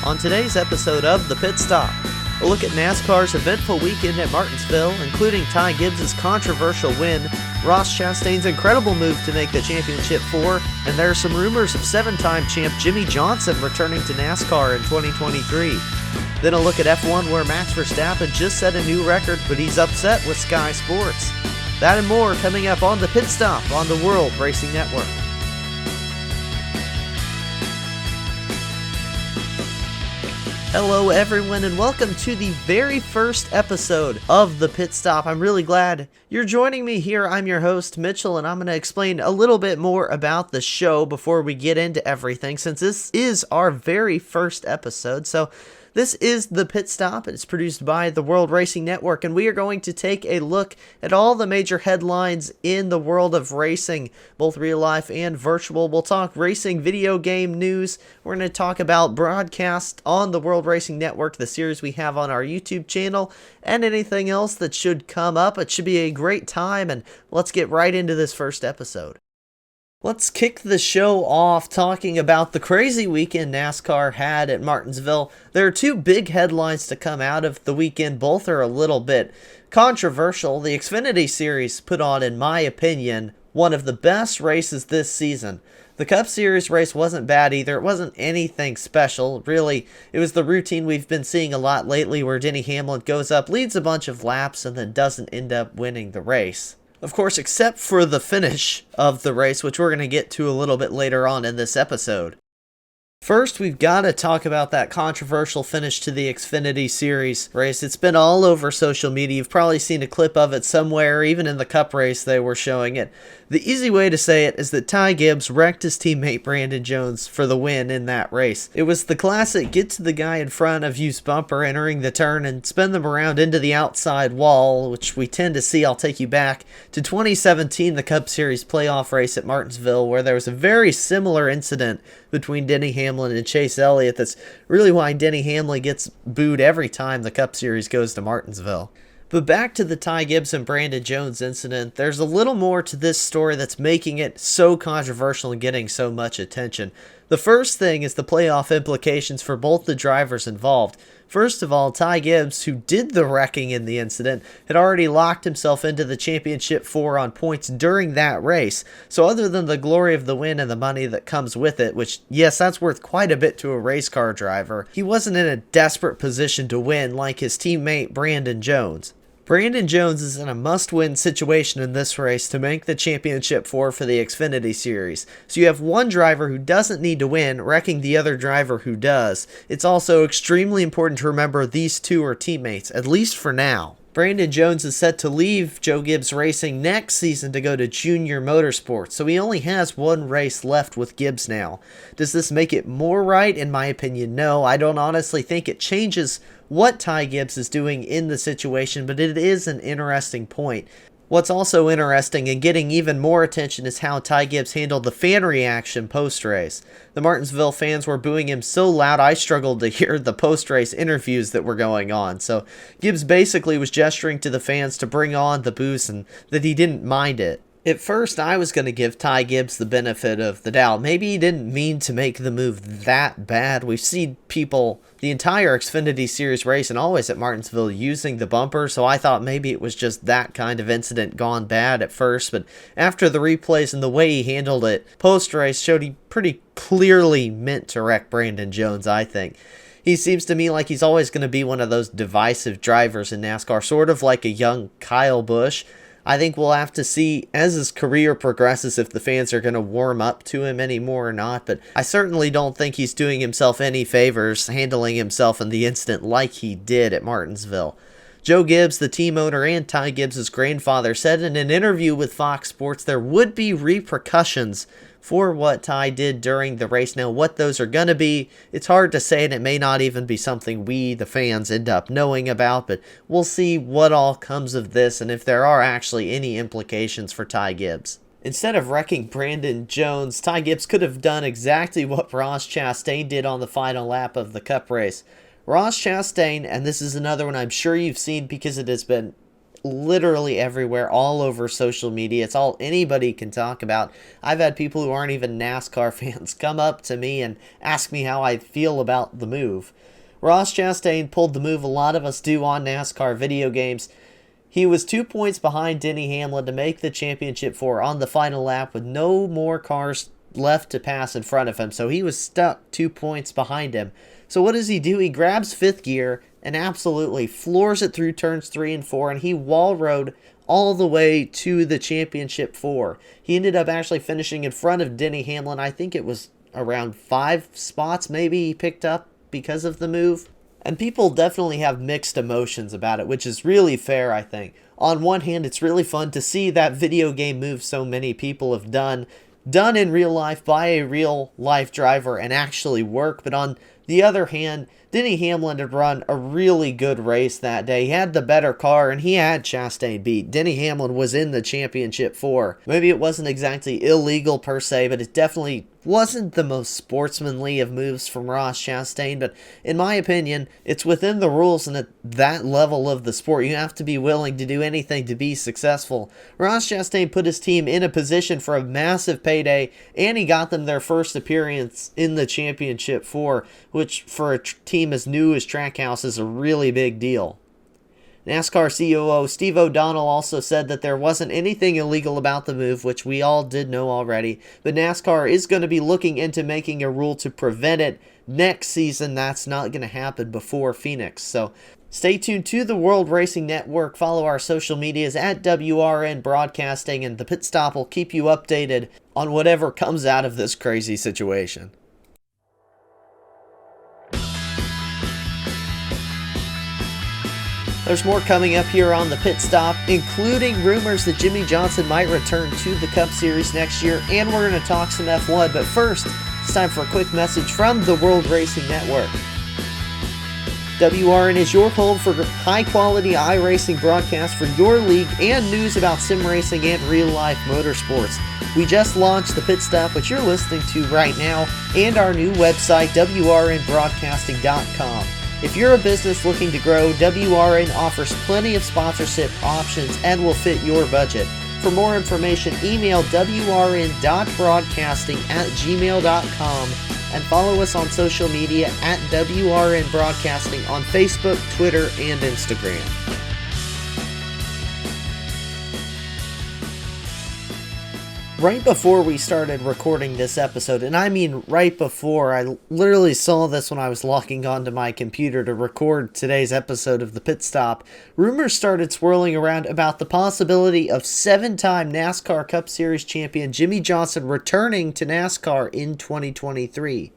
On today's episode of The Pit Stop, a look at NASCAR's eventful weekend at Martinsville, including Ty Gibbs' controversial win, Ross Chastain's incredible move to make the championship 4, and there are some rumors of 7-time champ Jimmie Johnson returning to NASCAR in 2023. Then a look at F1 where Max Verstappen just set a new record, but he's upset with Sky Sports. That and more coming up on The Pit Stop on the World Racing Network. Hello everyone and welcome to the very first episode of The Pit Stop. I'm really glad you're joining me here. I'm your host Mitchell and I'm going to explain a little bit more about the show before we get into everything, since this is our very first episode. So this is The Pit Stop. It's produced by the World Racing Network, and we are going to take a look at all the major headlines in the world of racing, both real life and virtual. We'll talk racing video game news. We're going to talk about broadcast on the World Racing Network, the series we have on our YouTube channel, and anything else that should come up. It should be a great time, and let's get right into this first episode. Let's kick the show off talking about the crazy weekend NASCAR had at Martinsville. There are two big headlines to come out of the weekend. Both are a little bit controversial. The Xfinity Series put on, in my opinion, one of the best races this season. The Cup Series race wasn't bad either. It wasn't anything special. Really, it was the routine we've been seeing a lot lately where Denny Hamlin goes up, leads a bunch of laps, and then doesn't end up winning the race. Of course, except for the finish of the race, which we're going to get to a little bit later on in this episode. First, we've got to talk about that controversial finish to the Xfinity Series race. It's been all over social media. You've probably seen a clip of it somewhere. Even in the Cup race, they were showing it. The easy way to say it is that Ty Gibbs wrecked his teammate Brandon Jones for the win in that race. It was the classic get to the guy in front of you's bumper entering the turn and spin them around into the outside wall, which we tend to see. I'll take you back to 2017, the Cup Series playoff race at Martinsville, where there was a very similar incident between Denny Hamlin and Chase Elliott. That's really why Denny Hamlin gets booed every time the Cup Series goes to Martinsville. But back to the Ty Gibbs and Brandon Jones incident, there's a little more to this story that's making it so controversial and getting so much attention. The first thing is the playoff implications for both the drivers involved. First of all, Ty Gibbs, who did the wrecking in the incident, had already locked himself into the championship 4 on points during that race. So other than the glory of the win and the money that comes with it, which, yes, that's worth quite a bit to a race car driver, he wasn't in a desperate position to win like his teammate Brandon Jones. Brandon Jones is in a must-win situation in this race to make the championship 4 for the Xfinity Series. So you have one driver who doesn't need to win, wrecking the other driver who does. It's also extremely important to remember these two are teammates, at least for now. Brandon Jones is set to leave Joe Gibbs Racing next season to go to Junior Motorsports, so he only has one race left with Gibbs now. Does this make it more right? In my opinion, no. I don't honestly think it changes what Ty Gibbs is doing in the situation, but it is an interesting point. What's also interesting and getting even more attention is how Ty Gibbs handled the fan reaction post-race. The Martinsville fans were booing him so loud I struggled to hear the post-race interviews that were going on. So Gibbs basically was gesturing to the fans to bring on the boos and that he didn't mind it. At first, I was going to give Ty Gibbs the benefit of the doubt. Maybe he didn't mean to make the move that bad. We've seen people the entire Xfinity Series race and always at Martinsville using the bumper, so I thought maybe it was just that kind of incident gone bad at first. But after the replays and the way he handled it, post-race showed he pretty clearly meant to wreck Brandon Jones, I think. He seems to me like he's always going to be one of those divisive drivers in NASCAR, sort of like a young Kyle Busch. I think we'll have to see as his career progresses if the fans are going to warm up to him anymore or not, but I certainly don't think he's doing himself any favors handling himself in the incident like he did at Martinsville. Joe Gibbs, the team owner and Ty Gibbs' grandfather, said in an interview with Fox Sports there would be repercussions for what Ty did during the race. Now, what those are going to be, it's hard to say, and it may not even be something we, the fans, end up knowing about, but we'll see what all comes of this and if there are actually any implications for Ty Gibbs. Instead of wrecking Brandon Jones, Ty Gibbs could have done exactly what Ross Chastain did on the final lap of the Cup race. Ross Chastain, and this is another one I'm sure you've seen because it has been literally everywhere, all over social media. It's all anybody can talk about. I've had people who aren't even NASCAR fans come up to me and ask me how I feel about the move. Ross Chastain pulled the move a lot of us do on NASCAR video games. He was 2 points behind Denny Hamlin to make the championship four on the final lap with no more cars left to pass in front of him. So he was stuck 2 points behind him. So what does he do? He grabs fifth gear and absolutely floors it through turns 3 and 4, and he wall rode all the way to the championship four. He ended up actually finishing in front of Denny Hamlin. I think it was around 5 spots maybe he picked up because of the move. And people definitely have mixed emotions about it, which is really fair, I think. On one hand, it's really fun to see that video game move so many people have done in real life by a real life driver and actually work. But on the other hand, Denny Hamlin had run a really good race that day. He had the better car, and he had Chastain beat. Denny Hamlin was in the championship four. Maybe it wasn't exactly illegal per se, but it definitely wasn't the most sportsmanly of moves from Ross Chastain. But in my opinion, it's within the rules, and at that level of the sport, you have to be willing to do anything to be successful. Ross Chastain put his team in a position for a massive payday, and he got them their first appearance in the championship four, which for a team as new as Trackhouse is a really big deal. NASCAR COO Steve O'Donnell also said that there wasn't anything illegal about the move, which we all did know already, but NASCAR is going to be looking into making a rule to prevent it next season. That's not going to happen before Phoenix. So stay tuned to the World Racing Network. Follow our social medias at WRN Broadcasting, and the Pit Stop will keep you updated on whatever comes out of this crazy situation. There's more coming up here on the Pit Stop, including rumors that Jimmie Johnson might return to the Cup Series next year, and we're going to talk some F1. But first, it's time for a quick message from the World Racing Network. WRN is your home for high-quality iRacing broadcasts for your league and news about sim racing and real-life motorsports. We just launched the Pit Stop, which you're listening to right now, and our new website, WRNBroadcasting.com. If you're a business looking to grow, WRN offers plenty of sponsorship options and will fit your budget. For more information, email wrn.broadcasting@gmail.com and follow us on social media at WRN Broadcasting on Facebook, Twitter, and Instagram. Right before we started recording this episode, and I mean right before, I literally saw this when I was logging onto my computer to record today's episode of the Pit Stop, rumors started swirling around about the possibility of 7-time NASCAR Cup Series champion Jimmie Johnson returning to NASCAR in 2023.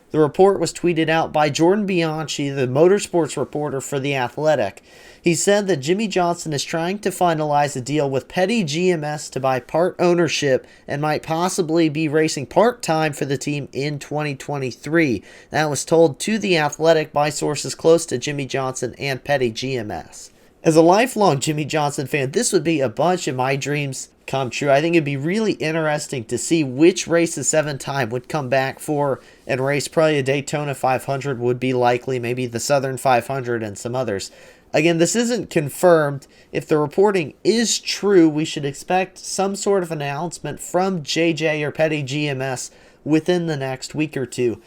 The report was tweeted out by Jordan Bianchi, the motorsports reporter for The Athletic. He said that Jimmie Johnson is trying to finalize a deal with Petty GMS to buy part ownership and might possibly be racing part-time for the team in 2023. That was told to The Athletic by sources close to Jimmie Johnson and Petty GMS. As a lifelong Jimmie Johnson fan, this would be a bunch of my dreams come true. I think it'd be really interesting to see which race the 7-time would come back for and race. Probably a Daytona 500 would be likely, maybe the Southern 500 and some others. Again, this isn't confirmed. If the reporting is true, we should expect some sort of announcement from JJ or Petty GMS within the next week or two.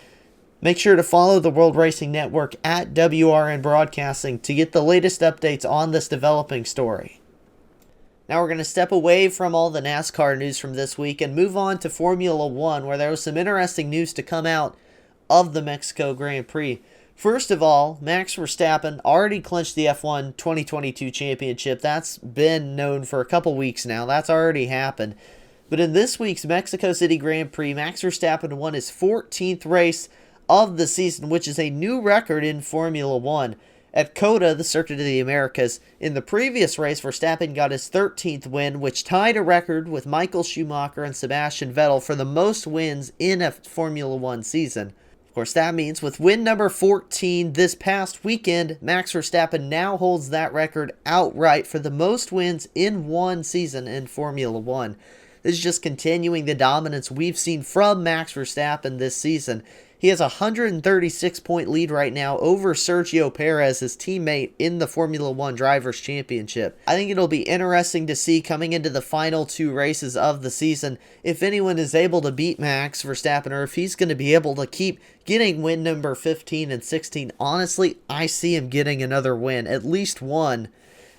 Make sure to follow the World Racing Network at WRN Broadcasting to get the latest updates on this developing story. Now we're going to step away from all the NASCAR news from this week and move on to Formula One, where there was some interesting news to come out of the Mexico Grand Prix. First of all, Max Verstappen already clinched the F1 2022 championship. That's been known for a couple weeks now. That's already happened. But in this week's Mexico City Grand Prix, Max Verstappen won his 14th race of the season, which is a new record in Formula One. At COTA, the Circuit of the Americas, in the previous race, Verstappen got his 13th win, which tied a record with Michael Schumacher and Sebastian Vettel for the most wins in a Formula One season. Of course, that means with win number 14 this past weekend, Max Verstappen now holds that record outright for the most wins in one season in Formula One. This is just continuing the dominance we've seen from Max Verstappen this season. He has a 136-point lead right now over Sergio Perez, his teammate in the Formula One Drivers' Championship. I think it'll be interesting to see coming into the final two races of the season if anyone is able to beat Max Verstappen or if he's going to be able to keep getting win number 15 and 16. Honestly, I see him getting another win, at least one,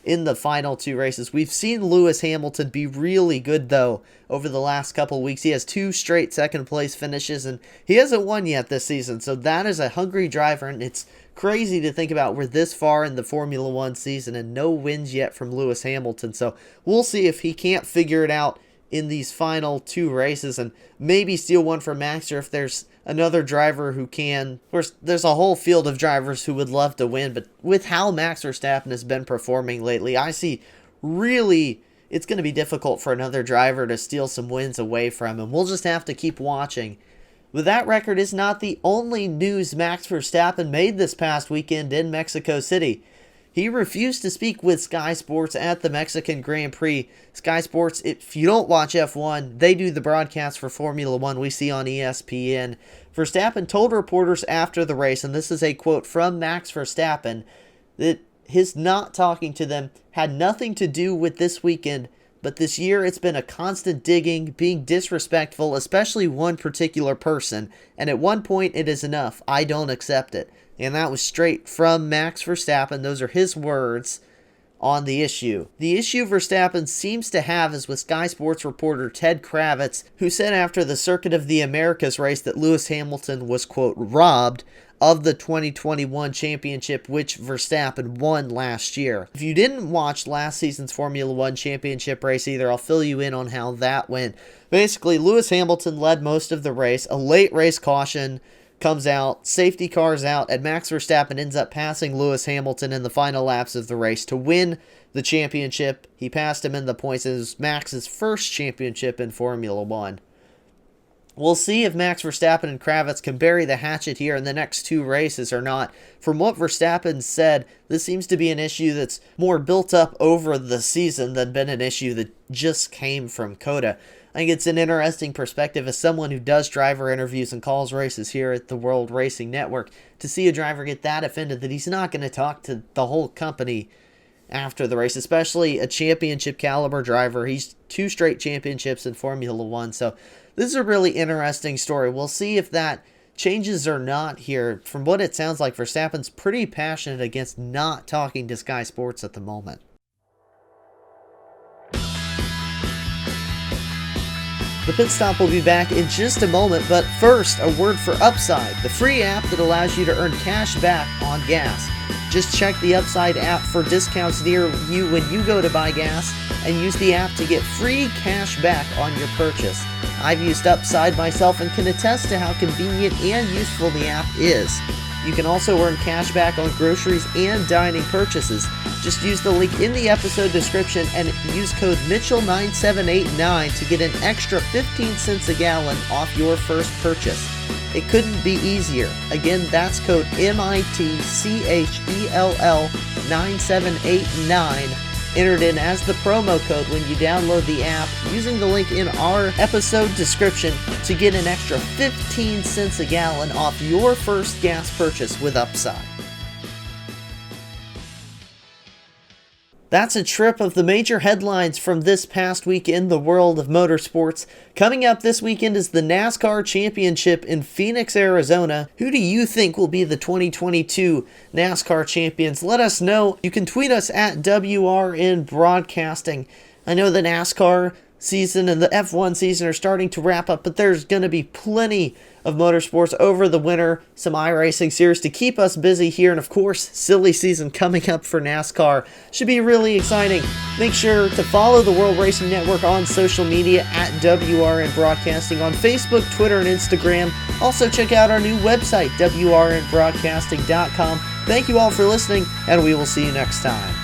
in the final two races. We've seen Lewis Hamilton be really good, though, over the last couple weeks. He has 2 straight second-place finishes, and he hasn't won yet this season, so that is a hungry driver, and it's crazy to think about we're this far in the Formula One season and no wins yet from Lewis Hamilton, so we'll see if he can't figure it out in these final 2 races and maybe steal one from Max, or if there's another driver who can. Of course, there's a whole field of drivers who would love to win, but with how Max Verstappen has been performing lately, I see really it's going to be difficult for another driver to steal some wins away from him. We'll just have to keep watching. But that record is not the only news Max Verstappen made this past weekend in Mexico City. He refused to speak with Sky Sports at the Mexican Grand Prix. Sky Sports, if you don't watch F1, they do the broadcast for Formula One we see on ESPN. Verstappen told reporters after the race, and this is a quote from Max Verstappen, that his not talking to them had nothing to do with this weekend, but this year it's been a constant digging, being disrespectful, especially one particular person, and at one point it is enough. I don't accept it. And that was straight from Max Verstappen. Those are his words on the issue. The issue Verstappen seems to have is with Sky Sports reporter Ted Kravitz, who said after the Circuit of the Americas race that Lewis Hamilton was, quote, robbed of the 2021 championship, which Verstappen won last year. If you didn't watch last season's Formula One championship race either, I'll fill you in on how that went. Basically, Lewis Hamilton led most of the race. A late race caution comes out, safety car's out, and Max Verstappen ends up passing Lewis Hamilton in the final laps of the race to win the championship. He passed him in the points. It was Max's first championship in Formula One. We'll see if Max Verstappen and Kravitz can bury the hatchet here in the next 2 races or not. From what Verstappen said, this seems to be an issue that's more built up over the season than been an issue that just came from COTA. I think it's an interesting perspective as someone who does driver interviews and calls races here at the World Racing Network to see a driver get that offended that he's not going to talk to the whole company after the race, especially a championship caliber driver. He's 2 straight championships in Formula One, so this is a really interesting story. We'll see if that changes or not here. From what it sounds like, Verstappen's pretty passionate against not talking to Sky Sports at the moment. The Pit Stop will be back in just a moment, but first, a word for Upside, the free app that allows you to earn cash back on gas. Just check the Upside app for discounts near you when you go to buy gas, and use the app to get free cash back on your purchase. I've used Upside myself and can attest to how convenient and useful the app is. You can also earn cash back on groceries and dining purchases. Just use the link in the episode description and use code Mitchell9789 to get an extra 15 cents a gallon off your first purchase. It couldn't be easier. Again, that's code MITCHELL9789. Entered in as the promo code when you download the app using the link in our episode description to get an extra 15 cents a gallon off your first gas purchase with Upside. That's a trip of the major headlines from this past week in the world of motorsports. Coming up this weekend is the NASCAR Championship in Phoenix, Arizona. Who do you think will be the 2022 NASCAR champions? Let us know. You can tweet us at WRN Broadcasting. I know the NASCAR season and the F1 season are starting to wrap up, but there's going to be plenty of motorsports over the winter, some iRacing series to keep us busy here, and of course, silly season coming up for NASCAR. Should be really exciting. Make sure to follow the World Racing Network on social media at WRN Broadcasting on Facebook, Twitter, and Instagram. Also check out our new website, WRNBroadcasting.com. Thank you all for listening, and we will see you next time.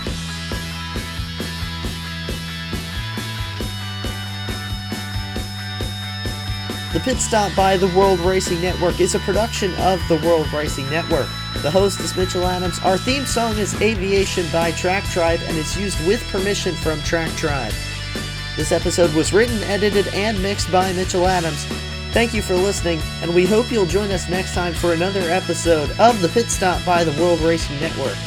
The Pit Stop by the World Racing Network is a production of the World Racing Network. The host is Mitchell Adams. Our theme song is Aviation by Track Tribe and is used with permission from Track Tribe. This episode was written, edited, and mixed by Mitchell Adams. Thank you for listening, and we hope you'll join us next time for another episode of the Pit Stop by the World Racing Network.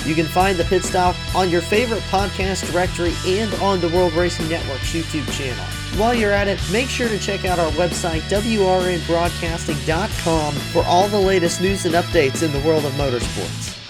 You can find the Pit Stop on your favorite podcast directory and on the World Racing Network's YouTube channel. While you're at it, make sure to check out our website, WRNBroadcasting.com, for all the latest news and updates in the world of motorsports.